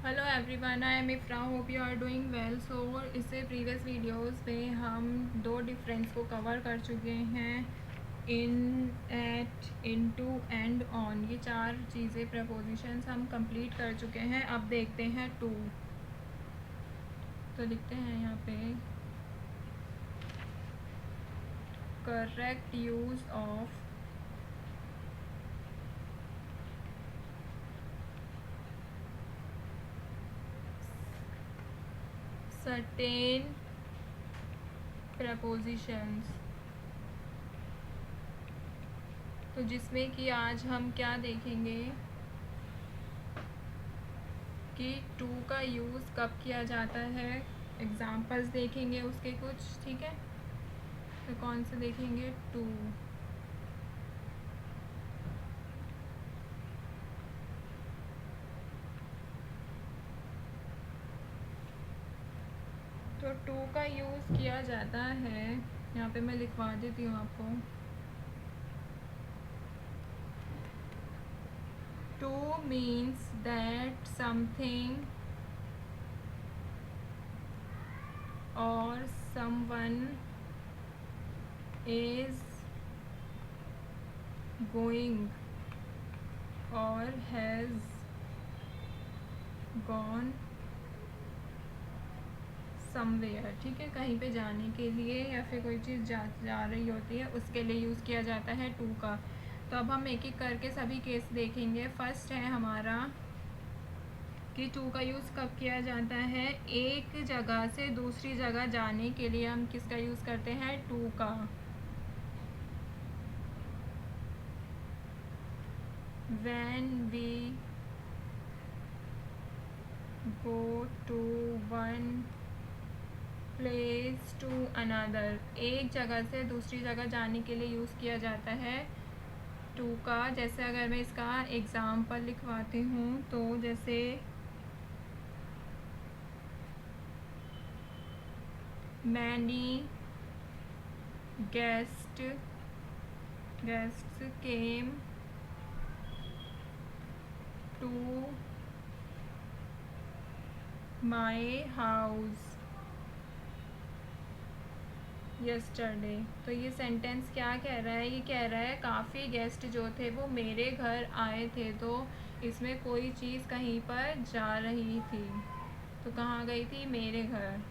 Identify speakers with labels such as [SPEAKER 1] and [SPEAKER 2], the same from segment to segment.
[SPEAKER 1] Hello everyone, I am Ifra, hope you are doing well. So इससे previous videos में हम दो डिफरेंस को कवर कर चुके हैं, इन, एट, इनटू, एंड, ऑन। ये चार चीज़ें प्रपोजिशंस हम कंप्लीट कर चुके हैं। अब देखते हैं टू। तो लिखते हैं यहाँ पे correct use of certain propositions. तो जिसमें कि आज हम क्या देखेंगे कि टू का यूज़ कब किया जाता है। एग्जाम्पल्स देखेंगे उसके कुछ, ठीक है। तो कौन से देखेंगे? टू। तो टू का यूज़ किया जाता है, यहाँ पे मैं लिखवा देती हूँ आपको। टू मीन्स दैट समथिंग और someone is going or has gone somewhere, ठीक है। कहीं पे जाने के लिए या फिर कोई चीज़ जा रही होती है, उसके लिए यूज़ किया जाता है टू का। तो अब हम एक एक करके सभी केस देखेंगे। फर्स्ट है हमारा कि टू का यूज़ कब किया जाता है। एक जगह से दूसरी जगह जाने के लिए हम किसका यूज़ करते हैं? टू का। When we go to one place to another, एक जगह से दूसरी जगह जाने के लिए यूज़ किया जाता है टू का। जैसे अगर मैं इसका एग्ज़ाम्पल लिखवाती हूँ तो जैसे many guests came to my house yesterday. तो ये सेंटेंस क्या कह रहा है? ये कह रहा है काफ़ी गेस्ट जो थे वो मेरे घर आए थे। तो इसमें कोई चीज़ कहीं पर जा रही थी, तो कहाँ गई थी? मेरे घर।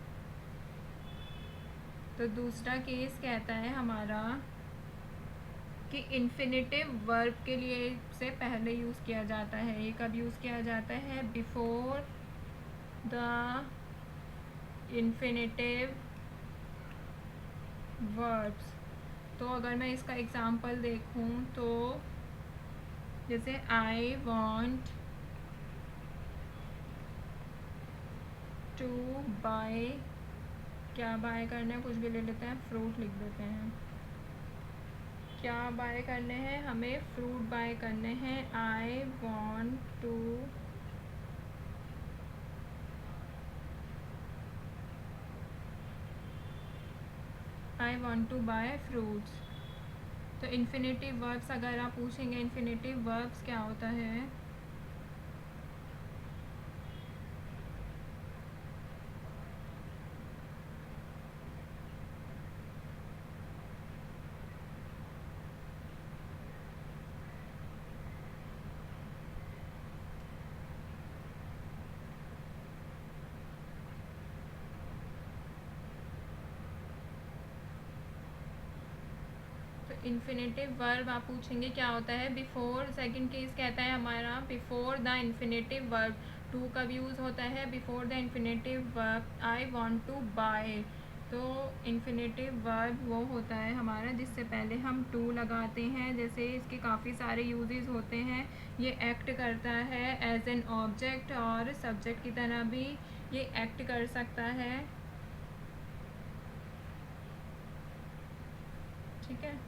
[SPEAKER 1] तो दूसरा केस कहता है हमारा कि इन्फिनेटिव वर्ब के लिए से पहले यूज़ किया जाता है। ये कब यूज़ किया जाता है? Before the infinitive verbs. तो अगर मैं इसका एग्ज़ाम्पल देखूं तो जैसे आई वॉन्ट टू बाय, क्या बाय करना है? कुछ भी ले लेते हैं, फ्रूट लिख देते हैं। क्या बाय करने हैं? हमें फ्रूट बाय करने हैं। I want to buy fruits. तो इन्फिनेटिव वर्ब्स अगर आप पूछेंगे इन्फिनेटिव वर्ब्स क्या होता है, इन्फिनेटिव वर्ब आप पूछेंगे क्या होता है। बिफोर, सेकंड केस कहता है हमारा before the infinitive verb. To कब यूज़ होता है? Before the infinitive verb I want to buy. तो इन्फिनेटिव वर्ब वो होता है हमारा जिससे पहले हम टू लगाते हैं। जैसे इसके काफ़ी सारे यूजेस होते हैं। ये एक्ट करता है एज एन ऑब्जेक्ट और सब्जेक्ट की तरह भी ये एक्ट कर सकता है, ठीक है।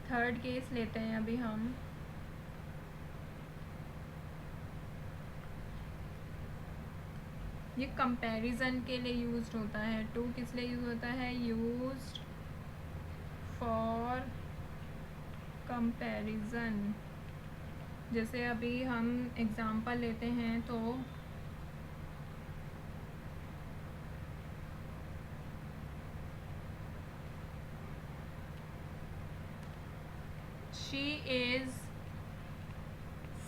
[SPEAKER 1] थर्ड केस लेते हैं अभी हम। ये कंपैरिजन के लिए यूज्ड होता है। टू किस लिए यूज होता है? Used for comparison. जैसे अभी हम एग्जांपल लेते हैं तो she is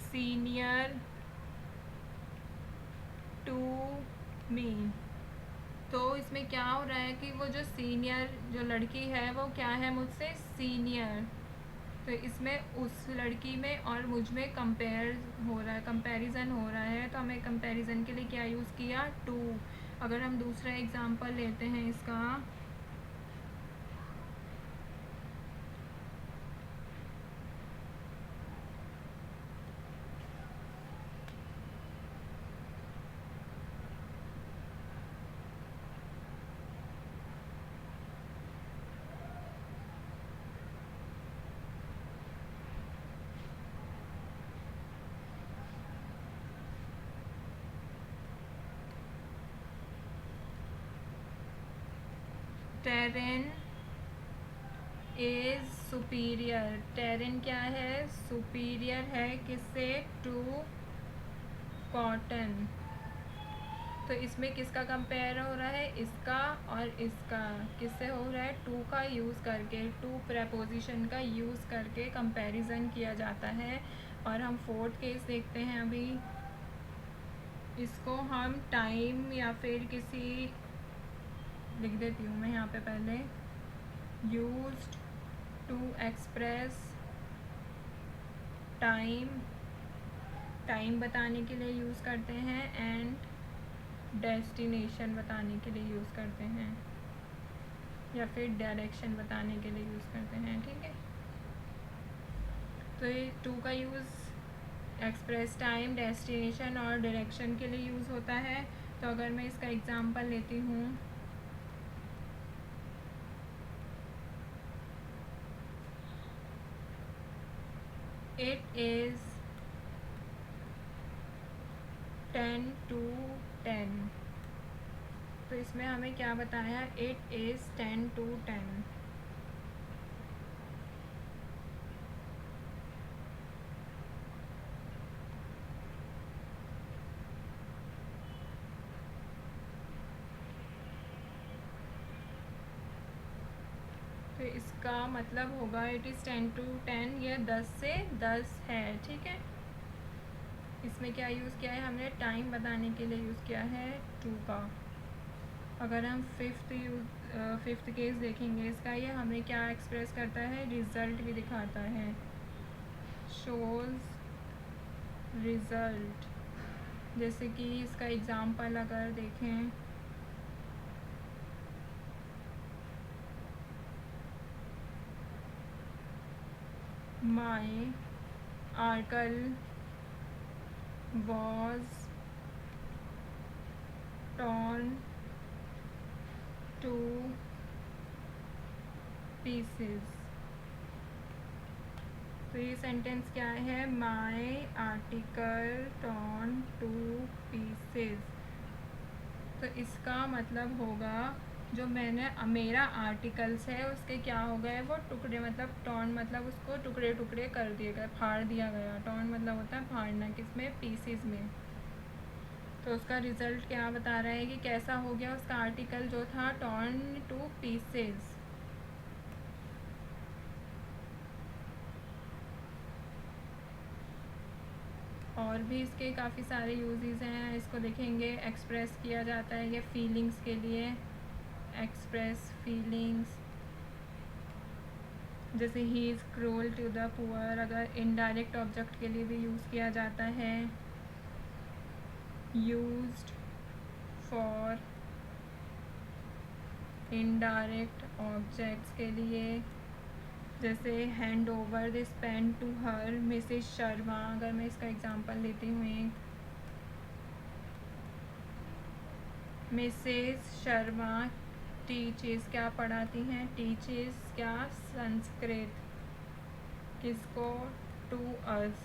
[SPEAKER 1] senior to me. तो इसमें क्या हो रहा है कि वो जो सीनियर जो लड़की है वो क्या है मुझसे सीनियर, तो इसमें उस लड़की में और मुझ में कंपेयर हो रहा है, कंपैरिजन हो रहा है, तो हमें कंपैरिजन के लिए क्या यूज़ किया टू। अगर हम दूसरा एग्जांपल लेते हैं इसका, टेरेन इज सुपीरियर। टेरेन क्या है, सुपीरियर है किससे, टू कॉटन। तो इसमें किसका कंपेयर हो रहा है, इसका और इसका, किससे हो रहा है, टू का यूज़ करके, टू प्रपोजिशन का यूज़ करके कंपैरिजन किया जाता है। और हम फोर्थ केस देखते हैं अभी, इसको हम टाइम या फिर किसी, लिख देती हूँ मैं यहाँ पे पहले, used to express time, time बताने के लिए यूज़ करते हैं, एंड डेस्टिनेशन बताने के लिए यूज़ करते हैं, या फिर डायरेक्शन बताने के लिए यूज़ करते हैं, ठीक है। तो ये टू का यूज़ एक्सप्रेस टाइम, डेस्टिनेशन और डायरेक्शन के लिए यूज़ होता है। तो अगर मैं इसका एग्जांपल लेती हूँ, इट इज़ 10 to 10। तो इसमें हमें क्या बताया, इट इज़ 10 to 10। तो इसका मतलब होगा इट इज़ 10 to 10, यह 10 से 10 है, ठीक है। इसमें क्या यूज़ किया है हमने, टाइम बताने के लिए यूज़ किया है टू का। अगर हम फिफ्थ केस देखेंगे इसका, ये हमें क्या एक्सप्रेस करता है, रिज़ल्ट भी दिखाता है, शोज़ रिज़ल्ट। जैसे कि इसका एग्जांपल अगर देखें, my article was torn to pieces। तो ये सेंटेंस क्या है, my article torn two pieces. तो इसका मतलब होगा जो मैंने मेरा आर्टिकल्स है उसके क्या हो गए, वो टुकड़े, मतलब टॉर्न मतलब उसको टुकड़े टुकड़े कर दिए गए, फाड़ दिया गया। टॉर्न मतलब होता है फाड़ना, किसमें, पीसेस में। तो उसका रिज़ल्ट क्या बता रहा है कि कैसा हो गया उसका आर्टिकल जो था, टॉर्न टू पीसेस। और भी इसके काफ़ी सारे यूजेस हैं, इसको देखेंगे। एक्सप्रेस किया जाता है ये फीलिंग्स के लिए, एक्सप्रेस फीलिंग्स, जैसे he is cruel to the poor, अगर इनडायरेक्ट ऑब्जेक्ट के लिए भी यूज़ किया जाता है। यूज्ड फॉर इनडायरेक्ट ऑब्जेक्ट्स के लिए, जैसे hand over this pen to her Mrs Sharma. अगर मैं इसका एग्जांपल लेती हूँ, मिसेज शर्मा टीचेस क्या पढ़ाती हैं, टीचेस क्या, संस्कृत, किसको, टू अस।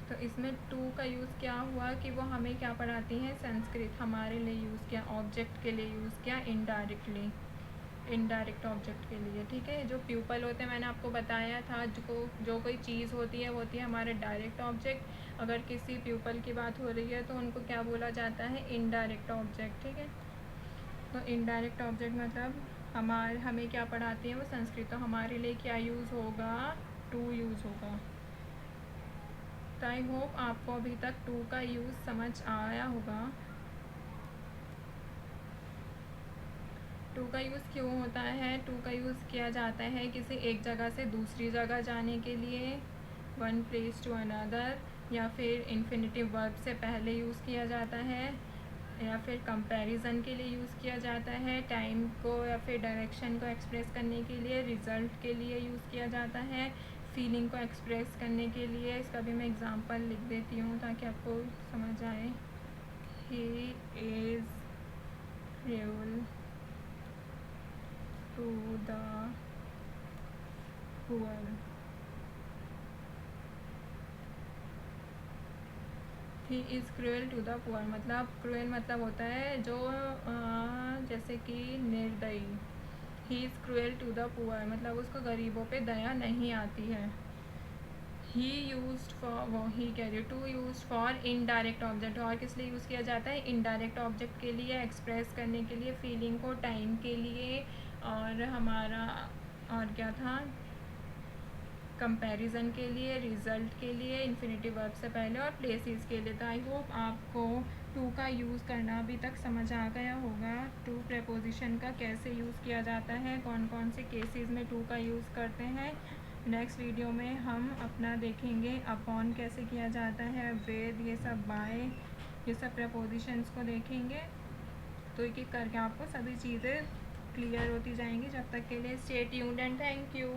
[SPEAKER 1] तो इसमें टू का यूज़ क्या हुआ कि वो हमें क्या पढ़ाती हैं, संस्कृत, हमारे लिए यूज़ किया, ऑब्जेक्ट के लिए यूज़ किया, इनडायरेक्टली, इनडायरेक्ट ऑब्जेक्ट के लिए, ठीक है। जो प्यूपल होते हैं, मैंने आपको बताया था, जो कोई चीज़ होती है वो होती है हमारे डायरेक्ट ऑब्जेक्ट। अगर किसी प्यूपल की बात हो रही है तो उनको क्या बोला जाता है, इनडायरेक्ट ऑब्जेक्ट, ठीक है। तो इनडायरेक्ट ऑब्जेक्ट मतलब हमें क्या पढ़ाती हैं वो संस्कृत, तो हमारे लिए क्या यूज़ होगा, टू यूज़ होगा। तो आई होप आपको अभी तक टू का यूज़ समझ आया होगा। टू का यूज़ क्यों होता है, टू का यूज़ किया जाता है किसी एक जगह से दूसरी जगह जाने के लिए, वन प्लेस टू अनदर, या फिर इन्फिनेटिव वर्ब से पहले यूज़ किया जाता है, या फिर कंपैरिजन के लिए यूज़ किया जाता है, टाइम को या फिर डायरेक्शन को एक्सप्रेस करने के लिए, रिज़ल्ट के लिए यूज़ किया जाता है, फीलिंग को एक्सप्रेस करने के लिए। इसका भी मैं एग्ज़ाम्पल लिख देती हूँ ताकि आपको समझ आए। He is cruel to the poor. He is cruel to the poor मतलब क्रूअल मतलब होता है जो जैसे कि निर्दयी। He is cruel to the poor मतलब उसको गरीबों पे दया नहीं आती है। ही यूज्ड फॉर, वो ही कह रही है, to use for indirect object, और किस लिए यूज़ किया जाता है, इनडायरेक्ट ऑब्जेक्ट के लिए, एक्सप्रेस करने के लिए, फीलिंग को, टाइम के लिए, और हमारा और क्या था, कंपैरिजन के लिए, रिज़ल्ट के लिए, इन्फिनेटिव वर्ब से पहले, और प्लेसेस के लिए। तो आई होप आपको टू का यूज़ करना अभी तक समझ आ गया होगा। टू प्रपोजिशन का कैसे यूज़ किया जाता है, कौन कौन से केसेस में टू का यूज़ करते हैं। नेक्स्ट वीडियो में हम अपना देखेंगे अपॉन कैसे किया जाता है, विद, ये सब, बाय, ये सब प्रपोजिशंस को देखेंगे। तो एक एक करके आपको सभी चीज़ें क्लियर होती जाएंगी। जब तक के लिए stay tuned and thank you.